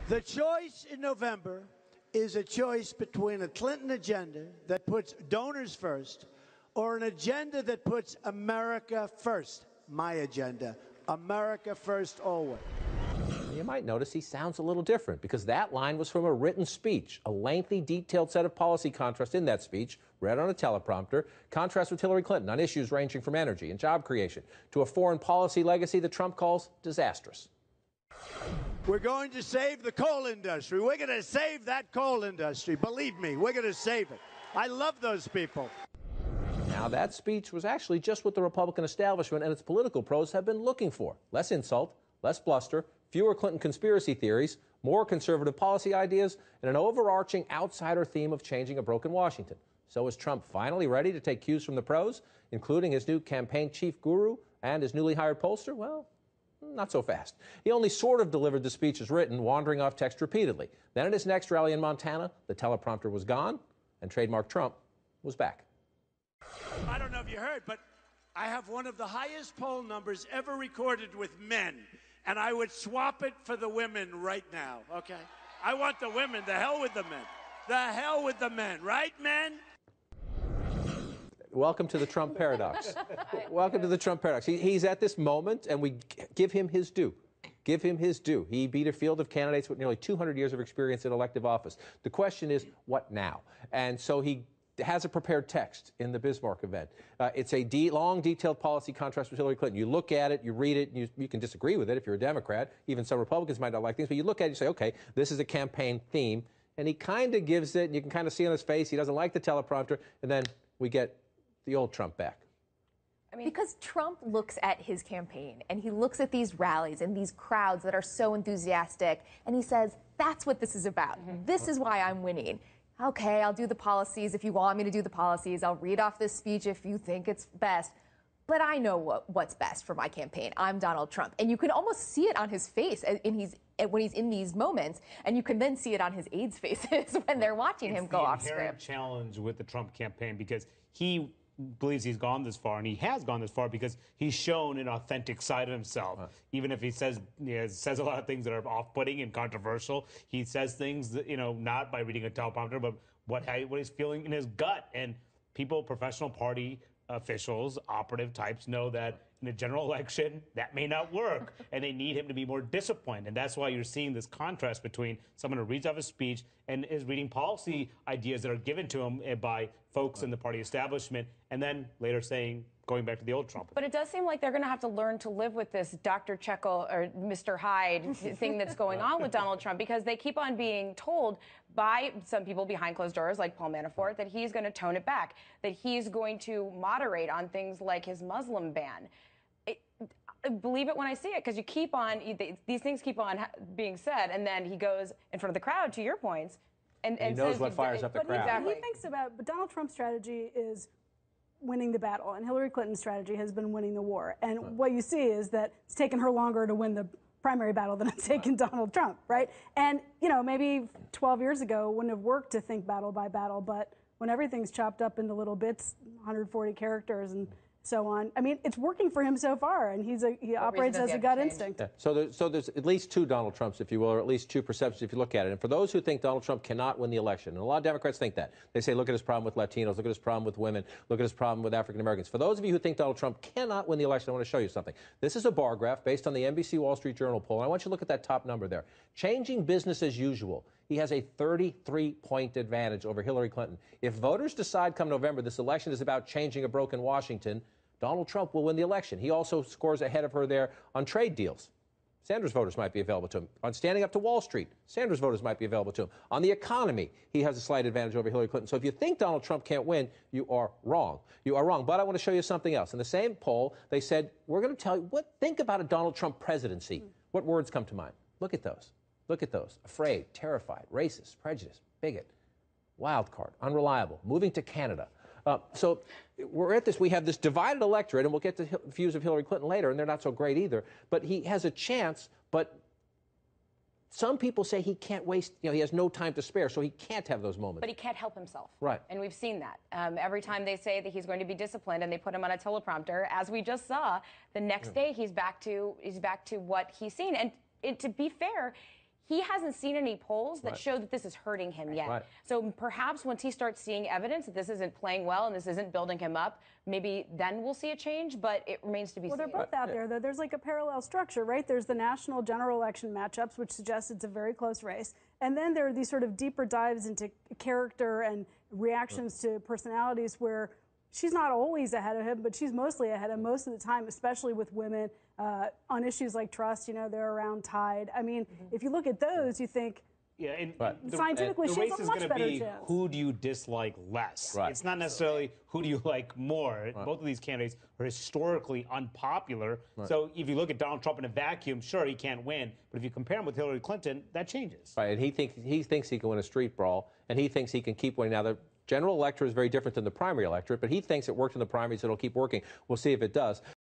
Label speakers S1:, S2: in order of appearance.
S1: The choice in November is a choice between a Clinton agenda that puts donors first or an agenda that puts America first. My agenda, America first always.
S2: You might notice he sounds a little different because that line was from a written speech, a lengthy, detailed set of policy contrasts in that speech, read on a teleprompter, contrast with Hillary Clinton on issues ranging from energy and job creation to a foreign policy legacy that Trump calls disastrous.
S1: We're going to save the coal industry. We're going to save that coal industry. Believe me, we're going to save it. I love those people.
S2: Now, that speech was actually just what the Republican establishment and its political pros have been looking for. Less insult, less bluster, fewer Clinton conspiracy theories, more conservative policy ideas, and an overarching outsider theme of changing a broken Washington. So is Trump finally ready to take cues from the pros, including his new campaign chief guru and his newly hired pollster? Well, not so fast. He only sort of delivered the speech as written, wandering off text repeatedly. Then at his next rally in Montana, the teleprompter was gone, and trademark Trump was back.
S1: I don't know if you heard, but I have one of the highest poll numbers ever recorded with men, and I would swap it for the women right now, okay? I want the women. The hell with the men. The hell with the men. Right, men?
S2: Welcome to the Trump paradox. Welcome to the Trump paradox. He's at this moment, and we give him his due. Give him his due. He beat a field of candidates with nearly 200 years of experience in elective office. The question is, what now? And so he has a prepared text in the Bismarck event. It's a long, detailed policy contrast with Hillary Clinton. You look at it, you read it, you can disagree with it if you're a Democrat. Even some Republicans might not like things, but you look at it and say, okay, this is a campaign theme. And he kind of gives it, and you can kind of see on his face, he doesn't like the teleprompter, and then we get the old Trump back.
S3: I mean, because Trump looks at his campaign and he looks at these rallies and these crowds that are so enthusiastic and he says, that's what this is about. This is why I'm winning. Okay, I'll do the policies if you want me to do the policies. I'll read off this speech if you think it's best. But I know what's best for my campaign. I'm Donald Trump. And you can almost see it on his face when he's in these moments. And you can then see it on his aides' faces when they're watching him go off script.
S4: It's the inherent challenge with the Trump campaign because he believes he's gone this far, and he has gone this far because he's shown an authentic side of himself. Even if he says a lot of things that are off-putting and controversial, he says things that, not by reading a teleprompter, but what he's feeling in his gut. And people, professional party officials, operative types know that in a general election, that may not work, and they need him to be more disciplined. And that's why you're seeing this contrast between someone who reads off his speech and is reading policy ideas that are given to him by folks in the party establishment, and then later saying, going back to the old Trump.
S5: But it does seem like they're going to have to learn to live with this Dr. Jekyll or Mr. Hyde thing that's going on with Donald Trump, because they keep on being told by some people behind closed doors, like Paul Manafort, that he's going to tone it back, that he's going to moderate on things like his Muslim ban. I believe it when I see it, because these things keep on being said, and then he goes in front of the crowd, to your points, and
S2: he knows what fires up the crowd.
S5: Exactly.
S6: He thinks about, but Donald Trump's strategy is winning the battle, and Hillary Clinton's strategy has been winning the war. And what you see is that it's taken her longer to win the primary battle than it's taken Donald Trump, right? And, maybe 12 years ago it wouldn't have worked to think battle by battle, but when everything's chopped up into little bits, 140 characters and so on. I mean, it's working for him so far, and he operates as a gut instinct.
S2: Yeah. So there's at least two Donald Trumps, if you will, or at least two perceptions if you look at it. And for those who think Donald Trump cannot win the election, and a lot of Democrats think that, they say, look at his problem with Latinos, look at his problem with women, look at his problem with African Americans. For those of you who think Donald Trump cannot win the election, I want to show you something. This is a bar graph based on the NBC Wall Street Journal poll, and I want you to look at that top number there. Changing business as usual. He has a 33-point advantage over Hillary Clinton. If voters decide come November this election is about changing a broken Washington, Donald Trump will win the election. He also scores ahead of her there on trade deals. Sanders voters might be available to him. On standing up to Wall Street, Sanders voters might be available to him. On the economy, he has a slight advantage over Hillary Clinton. So if you think Donald Trump can't win, you are wrong. You are wrong. But I want to show you something else. In the same poll, they said, we're going to tell you, think about a Donald Trump presidency. What words come to mind? Look at those. Look at those. Afraid, terrified, racist, prejudiced, bigot, wild card, unreliable, moving to Canada. So we're at this. We have this divided electorate, and we'll get to views of Hillary Clinton later, and they're not so great either. But he has a chance, but some people say he can't waste, he has no time to spare, so he can't have those moments.
S5: But he can't help himself.
S2: Right.
S5: And we've seen that. Every time they say that he's going to be disciplined and they put him on a teleprompter, as we just saw, the next day he's back to what he's seen. And to be fair, he hasn't seen any polls that show that this is hurting him yet.
S2: Right.
S5: So perhaps once he starts seeing evidence that this isn't playing well and this isn't building him up, maybe then we'll see a change, but it remains to be seen.
S6: Well, they're both out there, though. There's like a parallel structure, right? There's the national general election matchups, which suggests it's a very close race. And then there are these sort of deeper dives into character and reactions to personalities where she's not always ahead of him, but she's mostly ahead of him most of the time, especially with women. On issues like trust, they're around tied. I mean, if you look at those, you think,
S4: Yeah, and
S6: scientifically,
S4: the
S6: she
S4: race
S6: has a
S4: is
S6: much
S4: going to
S6: better
S4: be
S6: chance.
S4: who do you dislike less.
S2: Right.
S4: It's not necessarily who do you like more. Both of these candidates are historically unpopular. So if you look at Donald Trump in a vacuum, sure, he can't win. But if you compare him with Hillary Clinton, that changes.
S2: Right, and he thinks he can win a street brawl, and he thinks he can keep winning. Now, the general electorate is very different than the primary electorate, but he thinks it worked in the primaries, it'll keep working. We'll see if it does.